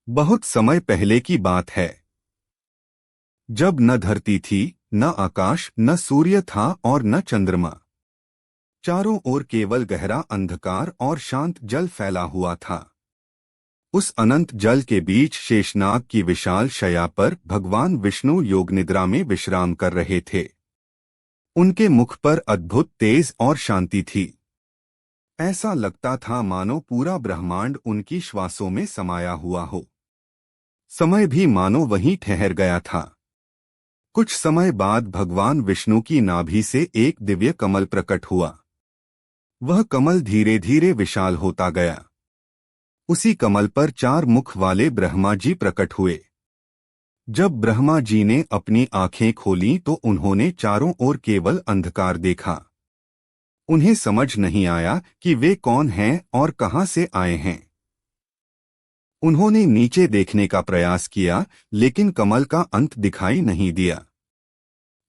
बहुत समय पहले की बात है, जब न धरती थी, न आकाश, न सूर्य था और न चंद्रमा। चारों ओर केवल गहरा अंधकार और शांत जल फैला हुआ था। उस अनंत जल के बीच शेषनाग की विशाल शैया पर भगवान विष्णु योग निद्रा में विश्राम कर रहे थे। उनके मुख पर अद्भुत तेज और शांति थी। ऐसा लगता था मानो पूरा ब्रह्मांड उनकी श्वासों में समाया हुआ हो। समय भी मानो वहीं ठहर गया था। कुछ समय बाद भगवान विष्णु की नाभि से एक दिव्य कमल प्रकट हुआ। वह कमल धीरे धीरे विशाल होता गया। उसी कमल पर 4 मुख वाले ब्रह्मा जी प्रकट हुए। जब ब्रह्मा जी ने अपनी आंखें खोलीं तो उन्होंने चारों ओर केवल अंधकार देखा। उन्हें समझ नहीं आया कि वे कौन हैं और कहां से आए हैं। उन्होंने नीचे देखने का प्रयास किया, लेकिन कमल का अंत दिखाई नहीं दिया।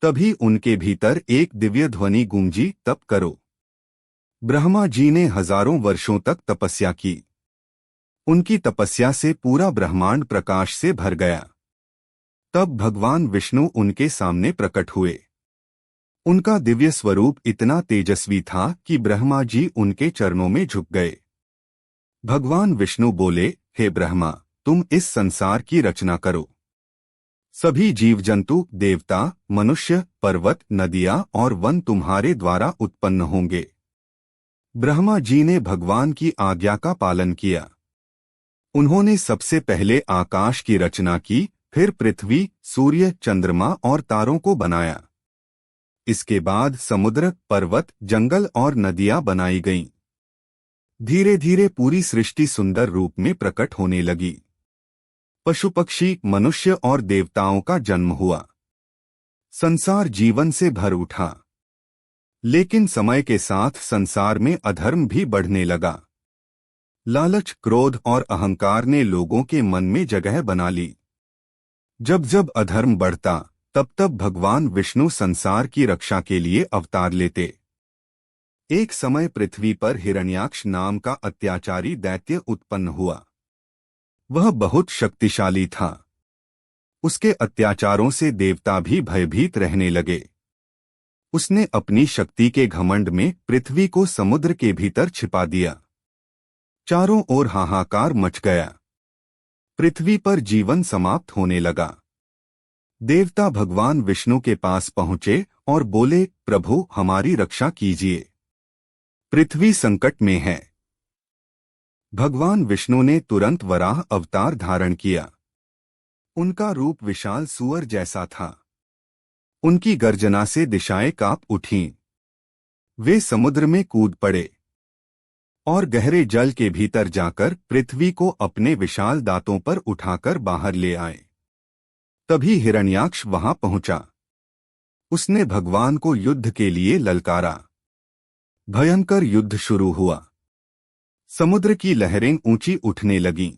तभी उनके भीतर एक दिव्य ध्वनि गूंजी, तप करो। ब्रह्मा जी ने हजारों वर्षों तक तपस्या की। उनकी तपस्या से पूरा ब्रह्मांड प्रकाश से भर गया। तब भगवान विष्णु उनके सामने प्रकट हुए। उनका दिव्य स्वरूप इतना तेजस्वी था कि ब्रह्मा जी उनके चरणों में झुक गए। भगवान विष्णु बोले, हे ब्रह्मा, तुम इस संसार की रचना करो। सभी जीव जंतु, देवता, मनुष्य, पर्वत, नदियां और वन तुम्हारे द्वारा उत्पन्न होंगे। ब्रह्मा जी ने भगवान की आज्ञा का पालन किया। उन्होंने सबसे पहले आकाश की रचना की, फिर पृथ्वी, सूर्य, चंद्रमा और तारों को बनाया। इसके बाद समुद्र, पर्वत, जंगल और नदियां बनाई गईं। धीरे धीरे पूरी सृष्टि सुंदर रूप में प्रकट होने लगी। पशु पक्षी, मनुष्य और देवताओं का जन्म हुआ। संसार जीवन से भर उठा। लेकिन समय के साथ संसार में अधर्म भी बढ़ने लगा। लालच, क्रोध और अहंकार ने लोगों के मन में जगह बना ली। जब जब अधर्म बढ़ता, तब तब भगवान विष्णु संसार की रक्षा के लिए अवतार लेते। एक समय पृथ्वी पर हिरण्याक्ष नाम का अत्याचारी दैत्य उत्पन्न हुआ। वह बहुत शक्तिशाली था। उसके अत्याचारों से देवता भी भयभीत रहने लगे। उसने अपनी शक्ति के घमंड में पृथ्वी को समुद्र के भीतर छिपा दिया। चारों ओर हाहाकार मच गया। पृथ्वी पर जीवन समाप्त होने लगा। देवता भगवान विष्णु के पास पहुंचे और बोले, प्रभु, हमारी रक्षा कीजिए। पृथ्वी संकट में है। भगवान विष्णु ने तुरंत वराह अवतार धारण किया। उनका रूप विशाल सूअर जैसा था। उनकी गर्जना से दिशाएं कांप उठीं। वे समुद्र में कूद पड़े और गहरे जल के भीतर जाकर पृथ्वी को अपने विशाल दांतों पर उठाकर बाहर ले आए। तभी हिरण्याक्ष वहां पहुंचा। उसने भगवान को युद्ध के लिए ललकारा। भयंकर युद्ध शुरू हुआ। समुद्र की लहरें ऊंची उठने लगीं।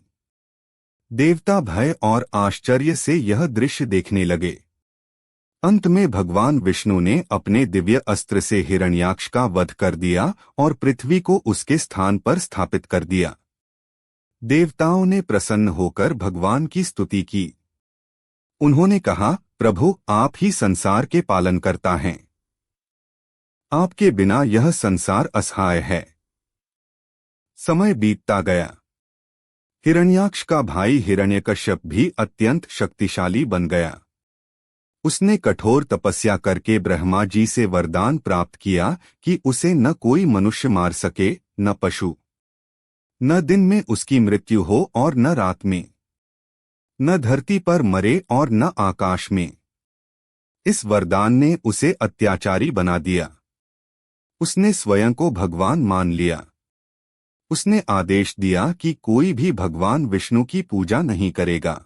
देवता भय और आश्चर्य से यह दृश्य देखने लगे। अंत में भगवान विष्णु ने अपने दिव्य अस्त्र से हिरण्याक्ष का वध कर दिया और पृथ्वी को उसके स्थान पर स्थापित कर दिया। देवताओं ने प्रसन्न होकर भगवान की स्तुति की। उन्होंने कहा, प्रभु, आप ही संसार के पालनकर्ता हैं। आपके बिना यह संसार असहाय है। समय बीतता गया। हिरण्याक्ष का भाई हिरण्यकश्यप भी अत्यंत शक्तिशाली बन गया। उसने कठोर तपस्या करके ब्रह्मा जी से वरदान प्राप्त किया कि उसे न कोई मनुष्य मार सके, न पशु। न दिन में उसकी मृत्यु हो और न रात में। न धरती पर मरे और न आकाश में। इस वरदान ने उसे अत्याचारी बना दिया। उसने स्वयं को भगवान मान लिया। उसने आदेश दिया कि कोई भी भगवान विष्णु की पूजा नहीं करेगा।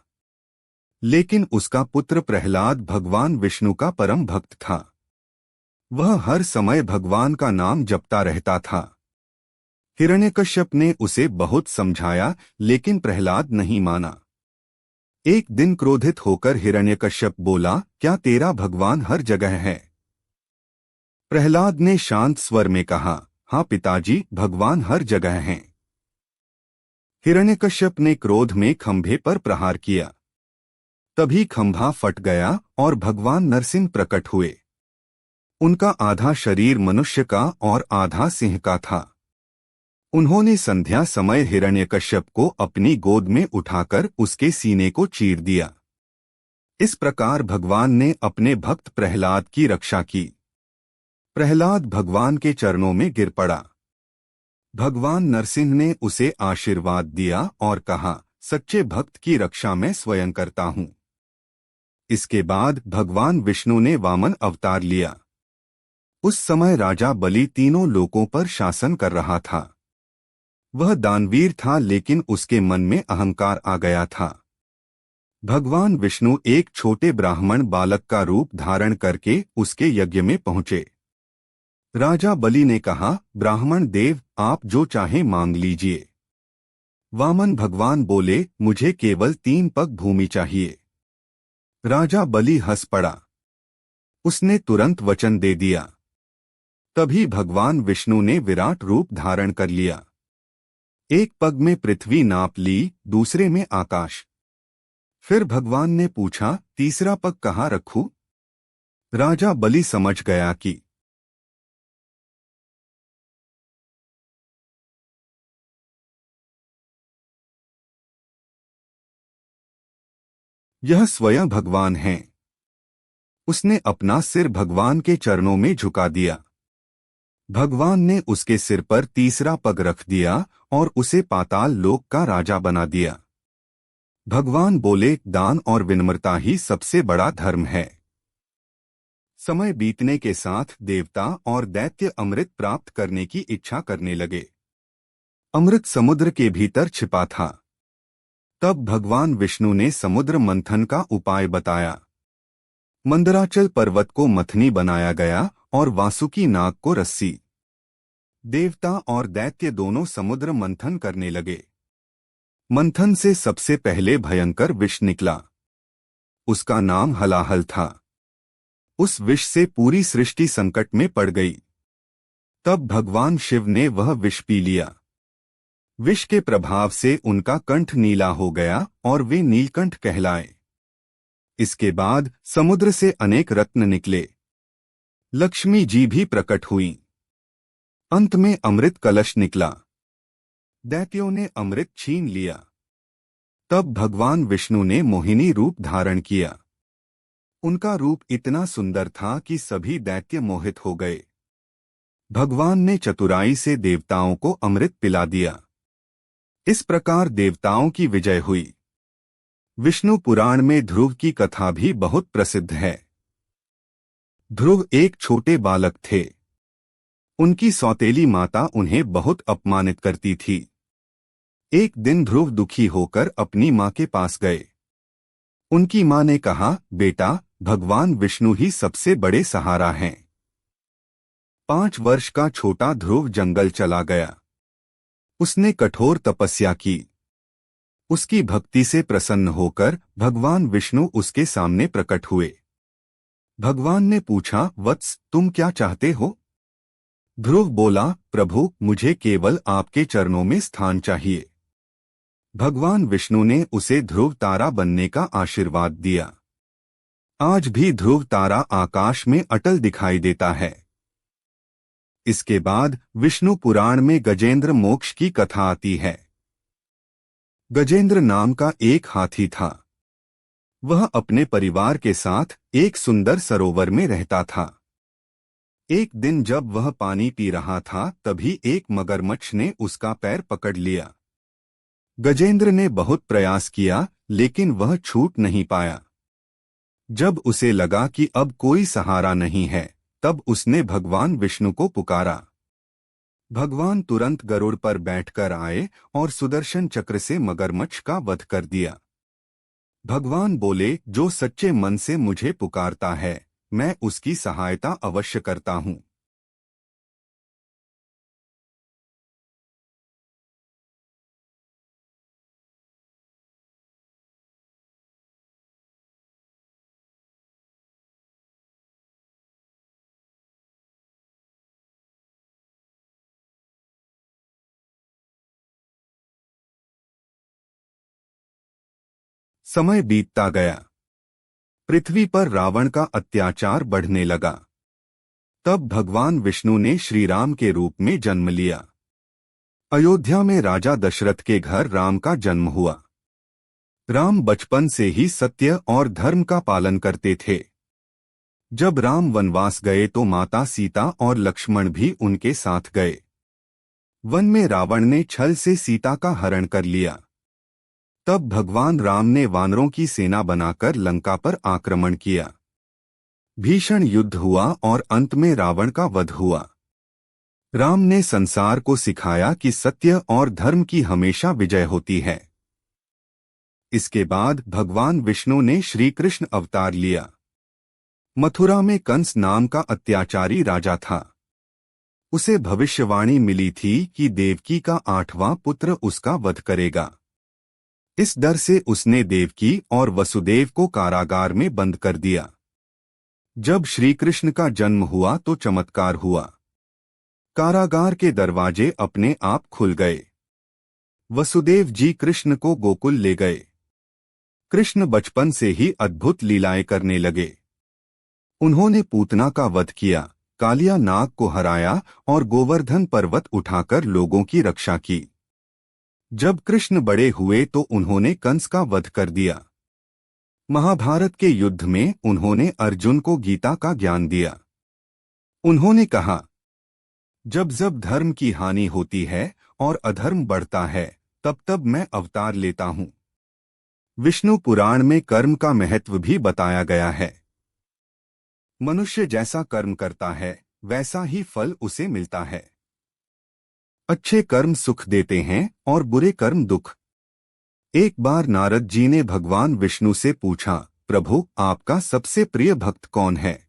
लेकिन उसका पुत्र प्रहलाद भगवान विष्णु का परम भक्त था। वह हर समय भगवान का नाम जपता रहता था। हिरण्यकश्यप ने उसे बहुत समझाया, लेकिन प्रहलाद नहीं माना। एक दिन क्रोधित होकर हिरण्यकश्यप बोला, क्या तेरा भगवान हर जगह है? प्रहलाद ने शांत स्वर में कहा, हाँ पिताजी, भगवान हर जगह हैं। हिरण्यकश्यप ने क्रोध में खंभे पर प्रहार किया। तभी खंभा फट गया और भगवान नरसिंह प्रकट हुए। उनका आधा शरीर मनुष्य का और आधा सिंह का था। उन्होंने संध्या समय हिरण्यकश्यप को अपनी गोद में उठाकर उसके सीने को चीर दिया। इस प्रकार भगवान ने अपने भक्त प्रहलाद की रक्षा की। प्रहलाद भगवान के चरणों में गिर पड़ा। भगवान नरसिंह ने उसे आशीर्वाद दिया और कहा, सच्चे भक्त की रक्षा मैं स्वयं करता हूँ। इसके बाद भगवान विष्णु ने वामन अवतार लिया। उस समय राजा बलि तीनों लोकों पर शासन कर रहा था। वह दानवीर था, लेकिन उसके मन में अहंकार आ गया था। भगवान विष्णु एक छोटे ब्राह्मण बालक का रूप धारण करके उसके यज्ञ में पहुंचे। राजा बलि ने कहा, ब्राह्मण देव, आप जो चाहें मांग लीजिए। वामन भगवान बोले, मुझे केवल 3 पग भूमि चाहिए। राजा बलि हंस पड़ा। उसने तुरंत वचन दे दिया। तभी भगवान विष्णु ने विराट रूप धारण कर लिया। एक पग में पृथ्वी नाप ली, दूसरे में आकाश। फिर भगवान ने पूछा, तीसरा पग कहाँ रखूं? राजा बलि समझ गया कि यह स्वयं भगवान हैं। उसने अपना सिर भगवान के चरणों में झुका दिया। भगवान ने उसके सिर पर तीसरा पग रख दिया और उसे पाताल लोक का राजा बना दिया। भगवान बोले, दान और विनम्रता ही सबसे बड़ा धर्म है। समय बीतने के साथ देवता और दैत्य अमृत प्राप्त करने की इच्छा करने लगे। अमृत समुद्र के भीतर छिपा था। तब भगवान विष्णु ने समुद्र मंथन का उपाय बताया। मंदराचल पर्वत को मथनी बनाया गया और वासुकी नाग को रस्सी। देवता और दैत्य दोनों समुद्र मंथन करने लगे। मंथन से सबसे पहले भयंकर विष निकला। उसका नाम हलाहल था। उस विष से पूरी सृष्टि संकट में पड़ गई। तब भगवान शिव ने वह विष पी लिया। विष के प्रभाव से उनका कंठ नीला हो गया और वे नीलकंठ कहलाए। इसके बाद समुद्र से अनेक रत्न निकले। लक्ष्मी जी भी प्रकट हुईं। अंत में अमृत कलश निकला। दैत्यों ने अमृत छीन लिया। तब भगवान विष्णु ने मोहिनी रूप धारण किया। उनका रूप इतना सुंदर था कि सभी दैत्य मोहित हो गए। भगवान ने चतुराई से देवताओं को अमृत पिला दिया। इस प्रकार देवताओं की विजय हुई। विष्णु पुराण में ध्रुव की कथा भी बहुत प्रसिद्ध है। ध्रुव एक छोटे बालक थे। उनकी सौतेली माता उन्हें बहुत अपमानित करती थी। एक दिन ध्रुव दुखी होकर अपनी माँ के पास गए। उनकी माँ ने कहा, बेटा, भगवान विष्णु ही सबसे बड़े सहारा हैं। 5 वर्ष का छोटा ध्रुव जंगल चला गया। उसने कठोर तपस्या की। उसकी भक्ति से प्रसन्न होकर भगवान विष्णु उसके सामने प्रकट हुए। भगवान ने पूछा, वत्स, तुम क्या चाहते हो? ध्रुव बोला, प्रभु, मुझे केवल आपके चरणों में स्थान चाहिए। भगवान विष्णु ने उसे ध्रुव तारा बनने का आशीर्वाद दिया। आज भी ध्रुव तारा आकाश में अटल दिखाई देता है। इसके बाद विष्णु पुराण में गजेंद्र मोक्ष की कथा आती है। गजेंद्र नाम का एक हाथी था। वह अपने परिवार के साथ एक सुंदर सरोवर में रहता था। एक दिन जब वह पानी पी रहा था, तभी एक मगरमच्छ ने उसका पैर पकड़ लिया। गजेंद्र ने बहुत प्रयास किया, लेकिन वह छूट नहीं पाया। जब उसे लगा कि अब कोई सहारा नहीं है, तब उसने भगवान विष्णु को पुकारा। भगवान तुरंत गरुड़ पर बैठकर आए और सुदर्शन चक्र से मगरमच्छ का वध कर दिया। भगवान बोले, जो सच्चे मन से मुझे पुकारता है, मैं उसकी सहायता अवश्य करता हूँ। समय बीतता गया। पृथ्वी पर रावण का अत्याचार बढ़ने लगा। तब भगवान विष्णु ने श्री राम के रूप में जन्म लिया। अयोध्या में राजा दशरथ के घर राम का जन्म हुआ। राम बचपन से ही सत्य और धर्म का पालन करते थे। जब राम वनवास गए तो माता सीता और लक्ष्मण भी उनके साथ गए। वन में रावण ने छल से सीता का हरण कर लिया। तब भगवान राम ने वानरों की सेना बनाकर लंका पर आक्रमण किया। भीषण युद्ध हुआ और अंत में रावण का वध हुआ। राम ने संसार को सिखाया कि सत्य और धर्म की हमेशा विजय होती है। इसके बाद भगवान विष्णु ने श्री कृष्ण अवतार लिया। मथुरा में कंस नाम का अत्याचारी राजा था। उसे भविष्यवाणी मिली थी कि देवकी का 8वां पुत्र उसका वध करेगा। इस डर से उसने देवकी और वसुदेव को कारागार में बंद कर दिया। जब श्री कृष्ण का जन्म हुआ तो चमत्कार हुआ। कारागार के दरवाजे अपने आप खुल गए। वसुदेव जी कृष्ण को गोकुल ले गए। कृष्ण बचपन से ही अद्भुत लीलाएं करने लगे। उन्होंने पूतना का वध किया, कालिया नाग को हराया और गोवर्धन पर्वत उठाकर लोगों की रक्षा की। जब कृष्ण बड़े हुए तो उन्होंने कंस का वध कर दिया। महाभारत के युद्ध में उन्होंने अर्जुन को गीता का ज्ञान दिया। उन्होंने कहा, जब जब धर्म की हानि होती है और अधर्म बढ़ता है तब तब मैं अवतार लेता हूँ। विष्णु पुराण में कर्म का महत्व भी बताया गया है। मनुष्य जैसा कर्म करता है वैसा ही फल उसे मिलता है। अच्छे कर्म सुख देते हैं और बुरे कर्म दुख। एक बार नारद जी ने भगवान विष्णु से पूछा, प्रभु आपका सबसे प्रिय भक्त कौन है?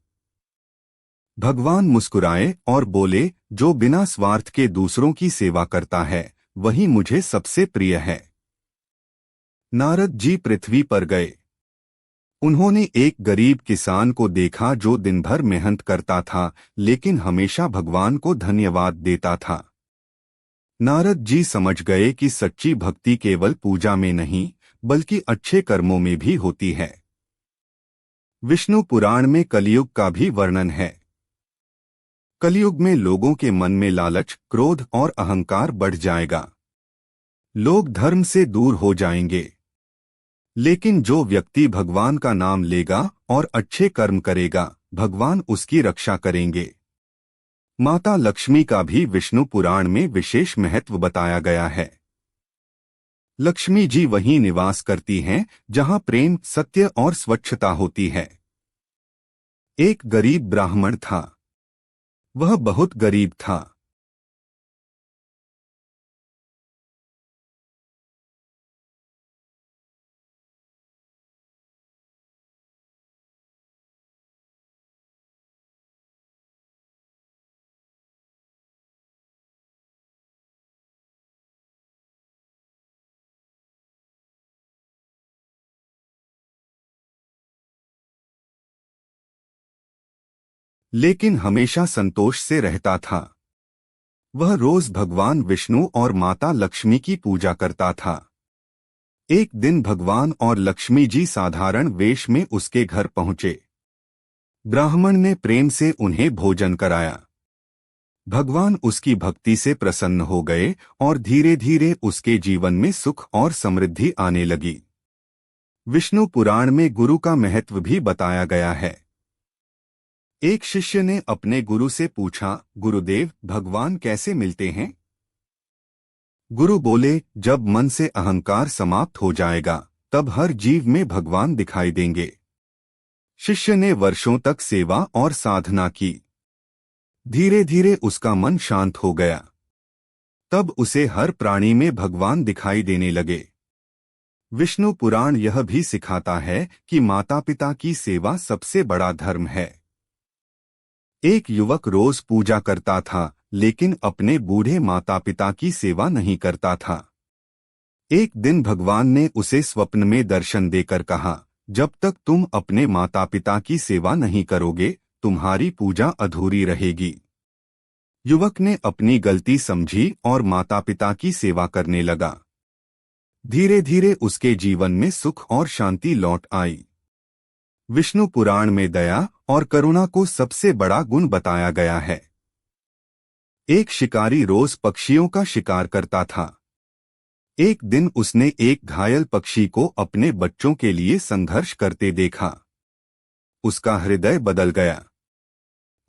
भगवान मुस्कुराए और बोले, जो बिना स्वार्थ के दूसरों की सेवा करता है वही मुझे सबसे प्रिय है। नारद जी पृथ्वी पर गए। उन्होंने एक गरीब किसान को देखा जो दिन भर मेहनत करता था लेकिन हमेशा भगवान को धन्यवाद देता था। नारद जी समझ गए कि सच्ची भक्ति केवल पूजा में नहीं बल्कि अच्छे कर्मों में भी होती है। विष्णु पुराण में कलयुग का भी वर्णन है। कलयुग में लोगों के मन में लालच, क्रोध और अहंकार बढ़ जाएगा। लोग धर्म से दूर हो जाएंगे। लेकिन जो व्यक्ति भगवान का नाम लेगा और अच्छे कर्म करेगा, भगवान उसकी रक्षा करेंगे। माता लक्ष्मी का भी विष्णु पुराण में विशेष महत्व बताया गया है। लक्ष्मी जी वहीं निवास करती हैं जहां प्रेम, सत्य और स्वच्छता होती है। एक गरीब ब्राह्मण था। वह बहुत गरीब था। लेकिन हमेशा संतोष से रहता था। वह रोज भगवान विष्णु और माता लक्ष्मी की पूजा करता था। एक दिन भगवान और लक्ष्मी जी साधारण वेश में उसके घर पहुंचे। ब्राह्मण ने प्रेम से उन्हें भोजन कराया। भगवान उसकी भक्ति से प्रसन्न हो गए और धीरे धीरे उसके जीवन में सुख और समृद्धि आने लगी। विष्णु पुराण में गुरु का महत्व भी बताया गया है। एक शिष्य ने अपने गुरु से पूछा, गुरुदेव भगवान कैसे मिलते हैं? गुरु बोले, जब मन से अहंकार समाप्त हो जाएगा तब हर जीव में भगवान दिखाई देंगे। शिष्य ने वर्षों तक सेवा और साधना की। धीरे धीरे उसका मन शांत हो गया। तब उसे हर प्राणी में भगवान दिखाई देने लगे। विष्णु पुराण यह भी सिखाता है कि माता पिता की सेवा सबसे बड़ा धर्म है। एक युवक रोज पूजा करता था लेकिन अपने बूढ़े माता पिता की सेवा नहीं करता था। एक दिन भगवान ने उसे स्वप्न में दर्शन देकर कहा, जब तक तुम अपने माता पिता की सेवा नहीं करोगे तुम्हारी पूजा अधूरी रहेगी। युवक ने अपनी गलती समझी और माता पिता की सेवा करने लगा। धीरे धीरे उसके जीवन में सुख और शांति लौट आई। विष्णु पुराण में दया और करुणा को सबसे बड़ा गुण बताया गया है। एक शिकारी रोज पक्षियों का शिकार करता था। एक दिन उसने एक घायल पक्षी को अपने बच्चों के लिए संघर्ष करते देखा। उसका हृदय बदल गया।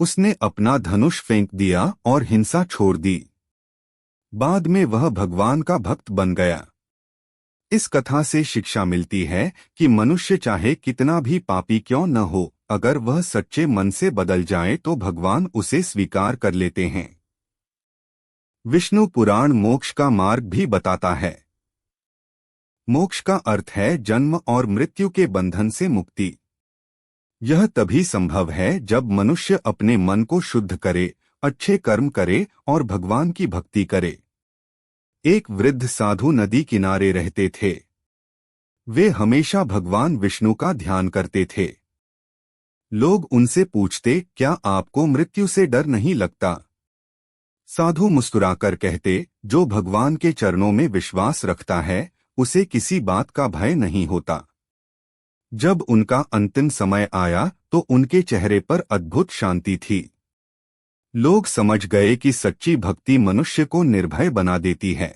उसने अपना धनुष फेंक दिया और हिंसा छोड़ दी। बाद में वह भगवान का भक्त बन गया। इस कथा से शिक्षा मिलती है कि मनुष्य चाहे कितना भी पापी क्यों न हो, अगर वह सच्चे मन से बदल जाए तो भगवान उसे स्वीकार कर लेते हैं। विष्णु पुराण मोक्ष का मार्ग भी बताता है। मोक्ष का अर्थ है जन्म और मृत्यु के बंधन से मुक्ति। यह तभी संभव है जब मनुष्य अपने मन को शुद्ध करे, अच्छे कर्म करे और भगवान की भक्ति करे। एक वृद्ध साधु नदी किनारे रहते थे। वे हमेशा भगवान विष्णु का ध्यान करते थे। लोग उनसे पूछते, क्या आपको मृत्यु से डर नहीं लगता? साधु मुस्कुराकर कहते, जो भगवान के चरणों में विश्वास रखता है उसे किसी बात का भय नहीं होता। जब उनका अंतिम समय आया तो उनके चेहरे पर अद्भुत शांति थी। लोग समझ गए कि सच्ची भक्ति मनुष्य को निर्भय बना देती है।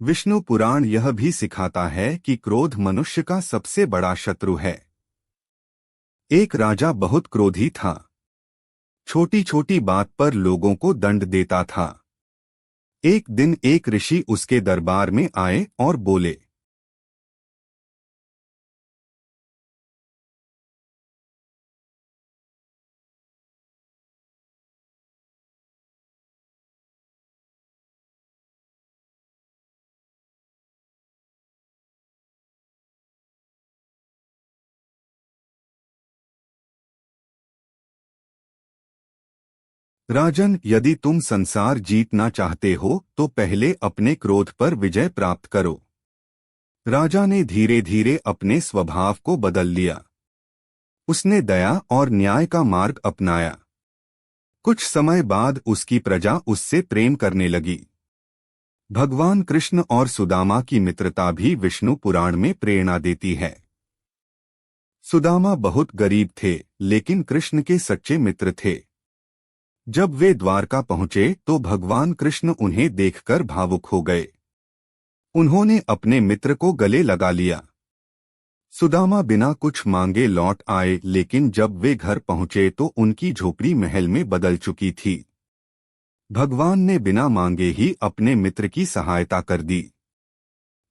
विष्णु पुराण यह भी सिखाता है कि क्रोध मनुष्य का सबसे बड़ा शत्रु है। एक राजा बहुत क्रोधी था। छोटी छोटी बात पर लोगों को दंड देता था। एक दिन एक ऋषि उसके दरबार में आए और बोले, राजन, यदि तुम संसार जीतना चाहते हो तो पहले अपने क्रोध पर विजय प्राप्त करो। राजा ने धीरे धीरे अपने स्वभाव को बदल लिया। उसने दया और न्याय का मार्ग अपनाया। कुछ समय बाद उसकी प्रजा उससे प्रेम करने लगी। भगवान कृष्ण और सुदामा की मित्रता भी विष्णु पुराण में प्रेरणा देती है। सुदामा बहुत गरीब थे, लेकिन कृष्ण के सच्चे मित्र थे। जब वे द्वारका पहुंचे तो भगवान कृष्ण उन्हें देखकर भावुक हो गए। उन्होंने अपने मित्र को गले लगा लिया। सुदामा बिना कुछ मांगे लौट आए, लेकिन जब वे घर पहुंचे तो उनकी झोपड़ी महल में बदल चुकी थी। भगवान ने बिना मांगे ही अपने मित्र की सहायता कर दी।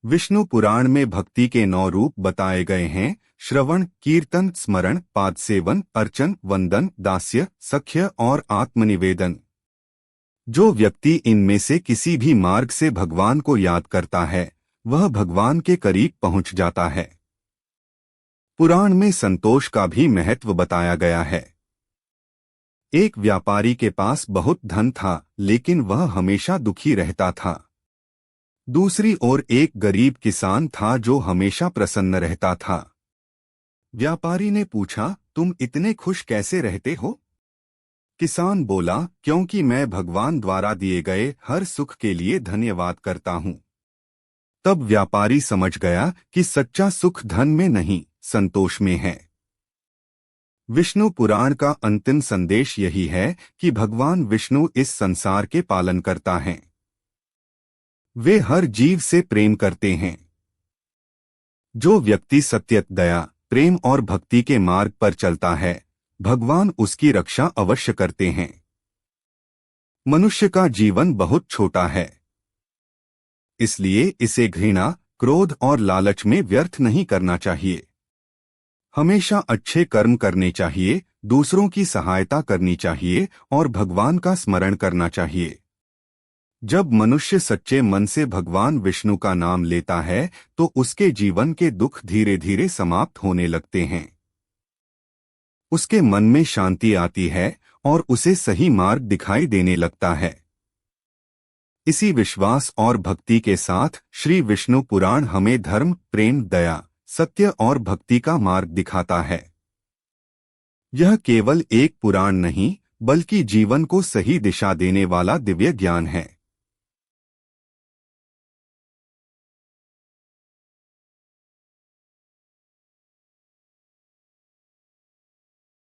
विष्णु पुराण में भक्ति के 9 रूप बताए गए हैं: श्रवण, कीर्तन, स्मरण, पाद सेवन, अर्चन, वंदन, दास्य, सख्य और आत्मनिवेदन। जो व्यक्ति इनमें से किसी भी मार्ग से भगवान को याद करता है वह भगवान के करीब पहुंच जाता है। पुराण में संतोष का भी महत्व बताया गया है। एक व्यापारी के पास बहुत धन था, लेकिन वह हमेशा दुखी रहता था। दूसरी ओर एक गरीब किसान था जो हमेशा प्रसन्न रहता था। व्यापारी ने पूछा, तुम इतने खुश कैसे रहते हो? किसान बोला, क्योंकि मैं भगवान द्वारा दिए गए हर सुख के लिए धन्यवाद करता हूँ। तब व्यापारी समझ गया कि सच्चा सुख धन में नहीं, संतोष में है। विष्णु पुराण का अंतिम संदेश यही है कि भगवान विष्णु इस संसार के पालन करता हैं। वे हर जीव से प्रेम करते हैं। जो व्यक्ति सत्य, दया, प्रेम और भक्ति के मार्ग पर चलता है, भगवान उसकी रक्षा अवश्य करते हैं। मनुष्य का जीवन बहुत छोटा है, इसलिए इसे घृणा, क्रोध और लालच में व्यर्थ नहीं करना चाहिए। हमेशा अच्छे कर्म करने चाहिए, दूसरों की सहायता करनी चाहिए और भगवान का स्मरण करना चाहिए। जब मनुष्य सच्चे मन से भगवान विष्णु का नाम लेता है तो उसके जीवन के दुख धीरे धीरे समाप्त होने लगते हैं। उसके मन में शांति आती है और उसे सही मार्ग दिखाई देने लगता है। इसी विश्वास और भक्ति के साथ श्री विष्णु पुराण हमें धर्म, प्रेम, दया, सत्य और भक्ति का मार्ग दिखाता है। यह केवल एक पुराण नहीं, बल्कि जीवन को सही दिशा देने वाला दिव्य ज्ञान है।